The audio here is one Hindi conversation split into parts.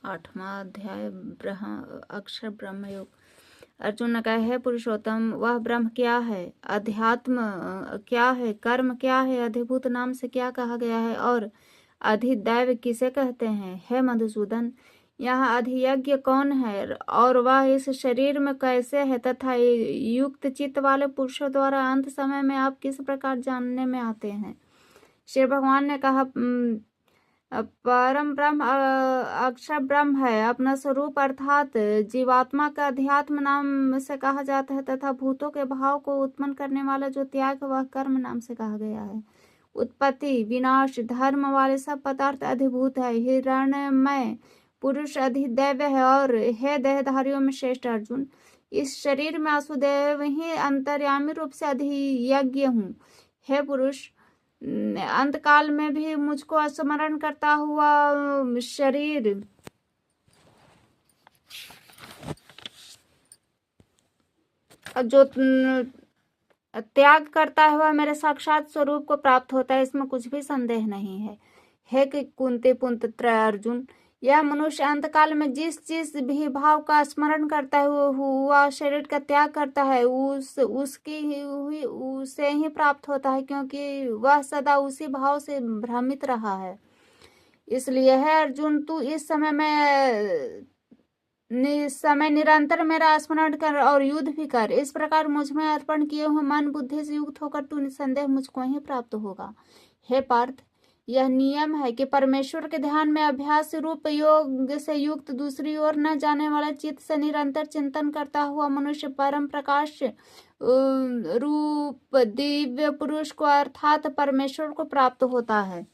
8वां अध्याय अक्षर ब्रह्म योग। अर्जुन ने कहा, है पुरुषोत्तम, वह ब्रह्म क्या है, अध्यात्म क्या है, कर्म क्या है, अधिभूत नाम से क्या कहा गया है और अधिदैव किसे कहते हैं। हे मधुसूदन, यहाँ अधियज्ञ कौन है और वह इस शरीर में कैसे है, तथा युक्त चित्त वाले पुरुषों द्वारा अंत समय में आप किस प्रकार जानने में आते हैं। श्री भगवान ने कहा, परम ब्रह्म अक्षर ब्रह्म है, अपना स्वरूप अर्थात जीवात्मा का अध्यात्म नाम से कहा जाता है, तथा भूतों के भाव को उत्पन्न करने वाला जो त्याग वह कर्म नाम से कहा गया है। उत्पत्ति विनाश धर्म वाले सब पदार्थ अधिभूत है। हिरण्यमय पुरुष अधिदैव है। और हे देहधारियों में श्रेष्ठ अर्जुन, इस शरीर में वासुदेव ही अंतर्यामी रूप से अधियज्ञ हूँ। हे पुरुष, अंतकाल में भी मुझको स्मरण करता हुआ शरीर जो त्याग करता है वह मेरे साक्षात स्वरूप को प्राप्त होता है, इसमें कुछ भी संदेह नहीं है। हे कुंती पुत्र अर्जुन, यह मनुष्य अंतकाल में जिस भी भाव का स्मरण करता है वह शरीर का त्याग करता है, उसे ही प्राप्त होता है, क्योंकि वह सदा उसी भाव से भ्रमित रहा है। इसलिए है अर्जुन, तू इस समय निरंतर मेरा स्मरण कर और युद्ध भी कर। इस प्रकार मुझ में अर्पण किए हुए मन बुद्धि से युक्त होकर तू निसंदेह मुझको ही प्राप्त होगा। हे पार्थ, यह नियम है कि परमेश्वर के ध्यान में अभ्यास रूप योग से युक्त दूसरी ओर न जाने वाला चित्त से निरंतर चिंतन करता हुआ मनुष्य परम प्रकाश रूप दिव्य पुरुष को अर्थात परमेश्वर को प्राप्त होता है।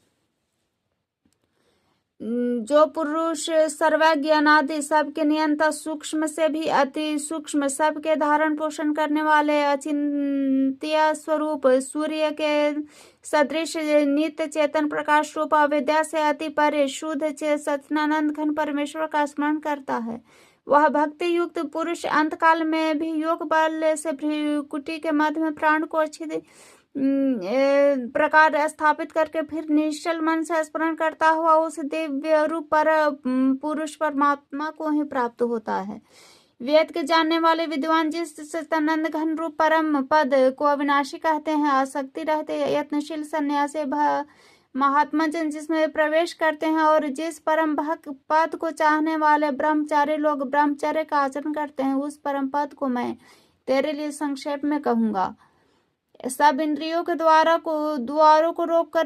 जो पुरुष सर्वज्ञ अनादि सबके नियंता, सूक्ष्म से भी अति सूक्ष्म, सबके धारण पोषण करने वाले अचिंत्य स्वरूप, सूर्य के सदृश नित्य चेतन प्रकाश रूप, अविद्या से अति परे शुद्ध सच्चिदानंद घन परमेश्वर का स्मरण करता है, वह भक्ति युक्त पुरुष अंतकाल में भी योग बल से भ्रुकुटी के मध्य में प्राण को अच्छी प्रकार स्थापित करके फिर निश्चल मन से स्मरण करता हुआ उस दिव्य रूप पर पुरुष परमात्मा को ही प्राप्त होता है। वेद के जानने वाले विद्वान जिस सच्चिदानंद घन रूप परम पद को अविनाशी कहते हैं, आसक्ति रहते यत्नशील सन्यासी महात्मा जन जिसमें प्रवेश करते हैं और जिस परम भक्त पद को चाहने वाले ब्रह्मचारी लोग ब्रह्मचर्य का आचरण करते हैं, उस परम पद को मैं तेरे लिए संक्षेप में कहूंगा। सब इंद्रियों के द्वारों को रोक कर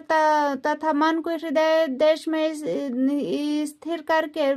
तथा मन को हृदय देश में स्थिर करके